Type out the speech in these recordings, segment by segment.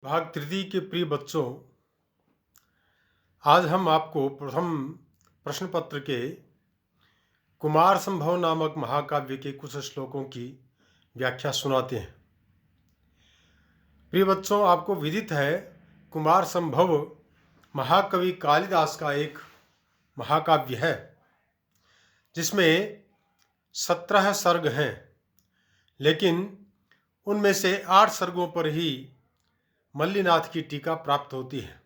भाग तृतीय के प्रिय बच्चों, आज हम आपको प्रथम प्रश्न पत्र के कुमार संभव नामक महाकाव्य के कुछ श्लोकों की व्याख्या सुनाते हैं। प्रिय बच्चों, आपको विदित है कुमार संभव महाकवि कालिदास का एक महाकाव्य है जिसमें 17 सर्ग हैं, लेकिन उनमें से 8 सर्गों पर ही मल्लिनाथ की टीका प्राप्त होती है।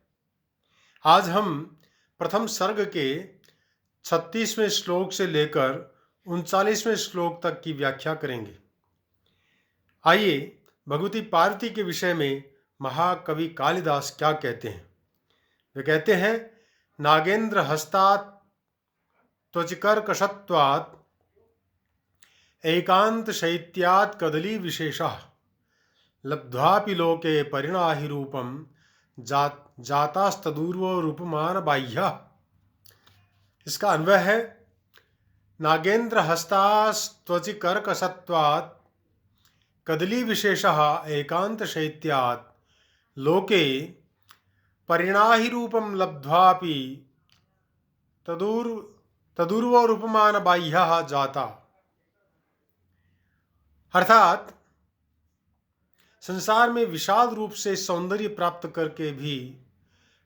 आज हम प्रथम सर्ग के 36वें श्लोक से लेकर 39वें श्लोक तक की व्याख्या करेंगे। आइए भगवती पार्वती के विषय में महाकवि कालिदास क्या कहते हैं। वे कहते हैं, नागेंद्र हस्तात् त्वचकर्कशत्वात् एकांत शैत्यात् कदली विशेषः लब्ध्वापि लोके परिणाहि रूपम जातास्तदूर्वो रूपमान बाह्यः। इसका अन्वय है, नागेंद्र हस्तास्त्वचकर्कशत्वात् कदली विशेषः एकांत शैत्यात् लोके परिणाहि रूपम लब्ध्वापि तदूर्वो रूपमान बाह्यः जाता। अर्थात संसार में विशाल रूप से सौंदर्य प्राप्त करके भी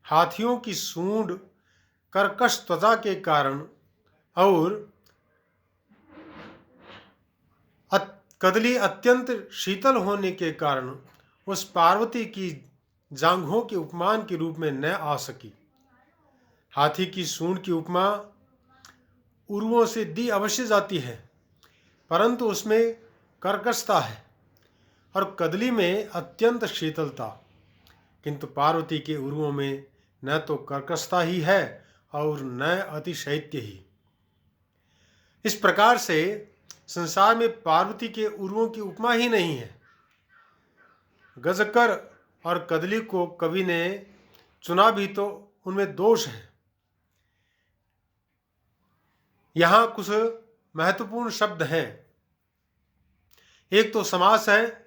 हाथियों की सूंड कर्कश त्वचा के कारण और कदली अत्यंत शीतल होने के कारण उस पार्वती की जांघों के उपमान के रूप में न आ सकी। हाथी की सूंड की उपमा उर्वों से दी अवश्य जाती है, परंतु उसमें कर्कशता है और कदली में अत्यंत शीतलता, किंतु पार्वती के उर्वों में न तो कर्कशता ही है और न अतिशैत्य ही। इस प्रकार से संसार में पार्वती के उर्वों की उपमा ही नहीं है। गजकर और कदली को कवि ने चुना भी तो उनमें दोष है। यहाँ कुछ महत्वपूर्ण शब्द हैं। एक तो समास है,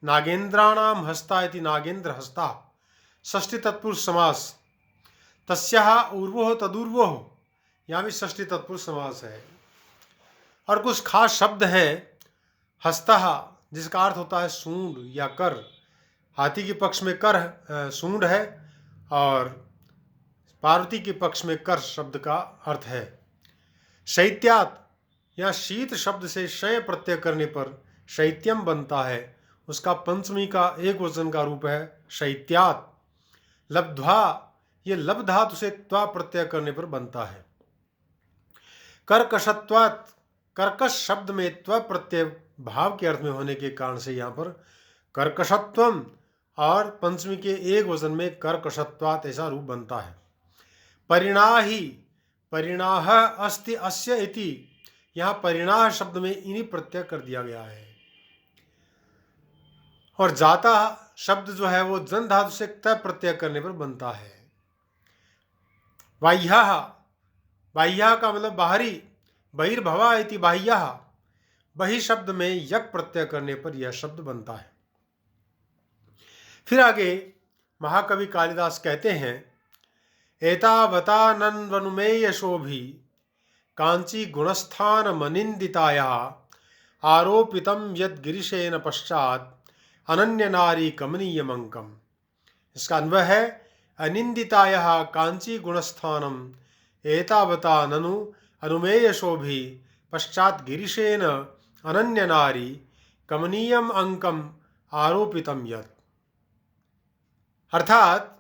नागेंद्राणाम हस्ता इति नागेंद्र हस्ता, षष्ठी तत्पुरुष समास। तस्याः उर्वोः तदूर्वोः, यहाँ भी षष्ठी तत्पुरुष समास है। और कुछ खास शब्द हैं, हस्तः जिसका अर्थ होता है सूंड या कर। हाथी के पक्ष में कर सूंड है और पार्वती के पक्ष में कर शब्द का अर्थ है। शैत्यात् या शीत शब्द से शय प्रत्यय करने पर शैत्यम बनता है, उसका पंचमी का एक वचन का रूप है शैत्यात्। लब्ध्वा, ये लब धातु से त्वा प्रत्यय करने पर बनता है। कर्कशत्वात्, कर्कश शब्द में त्व प्रत्यय भाव के अर्थ में होने के कारण से यहाँ पर कर्कशत्वम और पंचमी के एक वचन में कर्कशत्वात् ऐसा रूप बनता है। परिणाहि, परिणाह अस्ति अस्य इति, यहाँ परिणाह शब्द में इन्हीं प्रत्यय कर दिया गया है। और जाता शब्द जो है वो जन धातु से त प्रत्यय करने पर बनता है। बाह्यः, बाह्यः का मतलब बाहरी, बहिर्भवा इति बाह्यः, बहि शब्द में यक प्रत्यय करने पर यह शब्द बनता है। फिर आगे महाकवि कालिदास कहते हैं, एतावता नन्वनुमेय शोभी कांची गुणस्थान मनिंदिताया आरोपितम यद गिरिशेन पश्चात अनन्य नारी कमनीयमंकम। इसका अन्वय है, अनिंदिताया कांची गुणस्थानम एतावता ननु अनुमेय शोभी पश्चात गिरिशेन अनन्य नारी कमनीयम अंकम आरोपितम यत्। अर्थात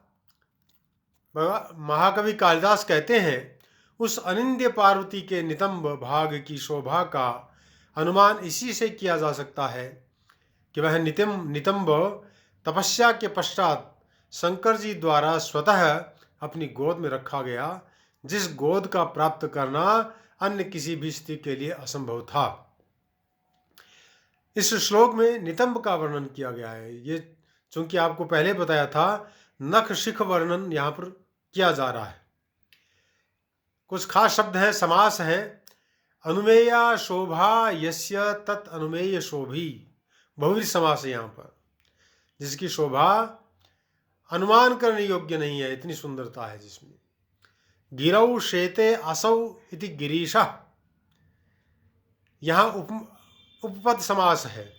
महाकवि कालिदास कहते हैं, उस अनिंद्य पार्वती के नितंब भाग की शोभा का अनुमान इसी से किया जा सकता है कि वह नितंब तपस्या के पश्चात शंकर जी द्वारा स्वतः अपनी गोद में रखा गया, जिस गोद का प्राप्त करना अन्य किसी भी स्त्री के लिए असंभव था। इस श्लोक में नितंब का वर्णन किया गया है। ये चूंकि आपको पहले बताया था, नख शिख वर्णन यहाँ पर किया जा रहा है। कुछ खास शब्द हैं, समास हैं। अनुमेया शोभा यस्य तत् अनुमेय शोभी, बहुव्रीहि समास है यहाँ पर, जिसकी शोभा अनुमान करने योग्य नहीं है, इतनी सुंदरता है जिसमें। गिरौ शेते असौ इति गिरीशः, यहाँ उपपद समास है।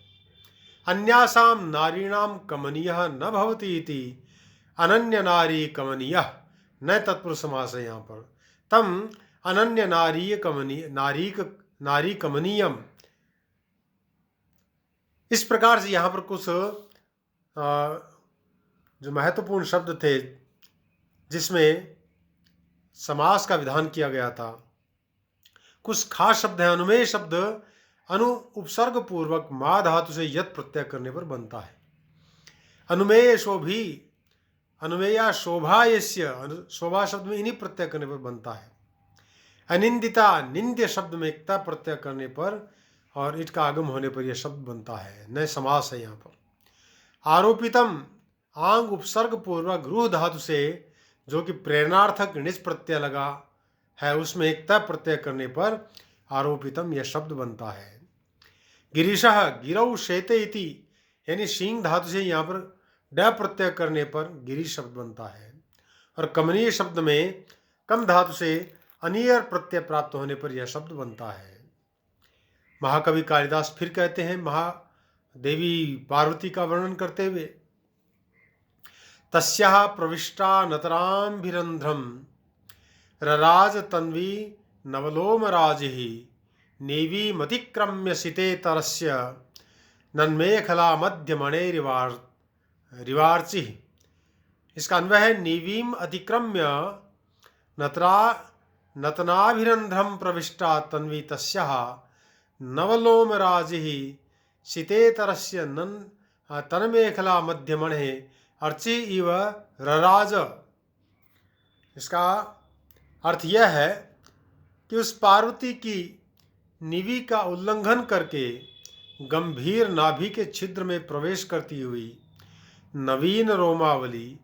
अन्यासां नारीणां कमनीयः न भवति इति अनन्य नारी कमनीयः, न तत्पुरुष समास है यहाँ पर। तम अनन्य नारी कमनीय नारी कमनीयम, इस प्रकार से यहाँ पर कुछ जो महत्वपूर्ण शब्द थे जिसमें समास का विधान किया गया था। कुछ खास शब्द हैं। अनुमेय शब्द अनु उपसर्ग पूर्वक मा धातु से यत प्रत्यय करने पर बनता है। अनुमेय शोभी, अनुमेया शोभा यस्य, शोभा शब्द में इन्हीं प्रत्यय करने पर बनता है। अनिंदिता, निंद्य शब्द में एकता प्रत्यय करने पर और इट का आगम होने पर यह शब्द बनता है। नए समास है यहाँ पर। आरोपितम, आंग उपसर्ग पूर्वक रूह धातु से जो कि प्रेरणार्थक निज प्रत्यय लगा है उसमें एकता प्रत्यय करने पर आरोपितम यह शब्द बनता है। गिरीशः, गिरौ शेते इति, यानी शींग धातु से यहाँ पर ड प्रत्यय करने पर गिरीश शब्द बनता है। और कमनीय शब्द में कम धातु से अनियर प्रत्यय प्राप्त होने पर यह शब्द बनता है। महाकवि कालिदास फिर कहते हैं महादेवी पार्वती का वर्णन करते हुए, तस्याः प्रविष्टा नतराम्भिरंध्रम रराज तन्वी नवलोमराजिः नेवीमतिक्रम्य सिते तरस्य नन्मेखला मध्यमणे रिवार्चिः। इसका अन्वय है, नीवीम अतिक्रम्य नतनाभिरंध्रम प्रविष्टा तन्वी तस्याः नवलोमराजिः सितेतरस्य तन्मेखला मध्यमणे अर्चि इव रराज। इसका अर्थ यह है कि उस पार्वती की निवि का उल्लंघन करके गंभीर नाभि के छिद्र में प्रवेश करती हुई नवीन रोमावली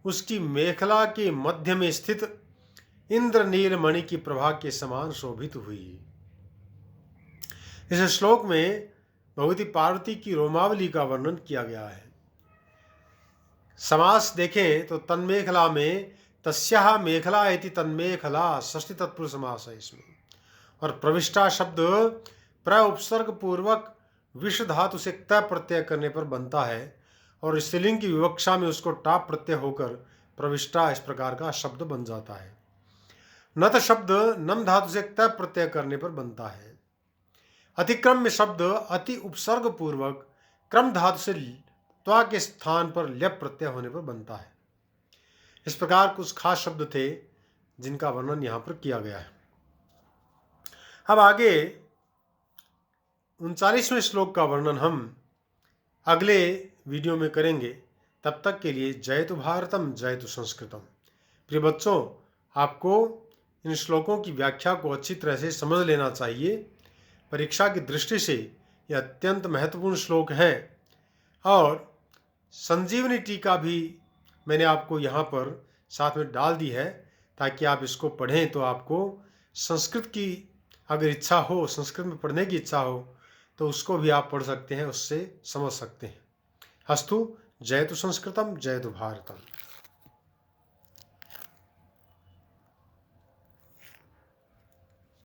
उसकी मेखला के मध्य में स्थित इंद्रनील मणि की प्रभा के समान शोभित हुई। इस श्लोक में भगवती पार्वती की रोमावली का वर्णन किया गया है। समास देखें तो तन्मेखला में तस्याः मेखला इति तन्मेखला षष्ठी तत्पुरुष समास है इसमें। और प्रविष्टा शब्द प्र उपसर्ग पूर्वक विष धातु से त प्रत्यय करने पर बनता है और स्त्रीलिंग की विवक्षा में उसको टाप प्रत्यय होकर प्रविष्टा इस प्रकार का शब्द बन जाता है। नत शब्द नम धातु से त प्रत्यय करने पर बनता है। अतिक्रम्य शब्द अति उपसर्ग पूर्वक क्रम धातु से त्वा के स्थान पर ल्यप प्रत्यय होने पर बनता है। इस प्रकार कुछ खास शब्द थे जिनका वर्णन यहाँ पर किया गया है। अब आगे 39वें श्लोक का वर्णन हम अगले वीडियो में करेंगे। तब तक के लिए जयतु भारतम जयतु संस्कृतम। प्रिय बच्चों, आपको इन श्लोकों की व्याख्या को अच्छी तरह से समझ लेना चाहिए। परीक्षा की दृष्टि से यह अत्यंत महत्वपूर्ण श्लोक है और संजीवनी टीका भी मैंने आपको यहाँ पर साथ में डाल दी है ताकि आप इसको पढ़ें तो आपको संस्कृत की अगर इच्छा हो, संस्कृत में पढ़ने की इच्छा हो तो उसको भी आप पढ़ सकते हैं, उससे समझ सकते हैं। अस्तु, जयतु संस्कृतम जयतु भारतम।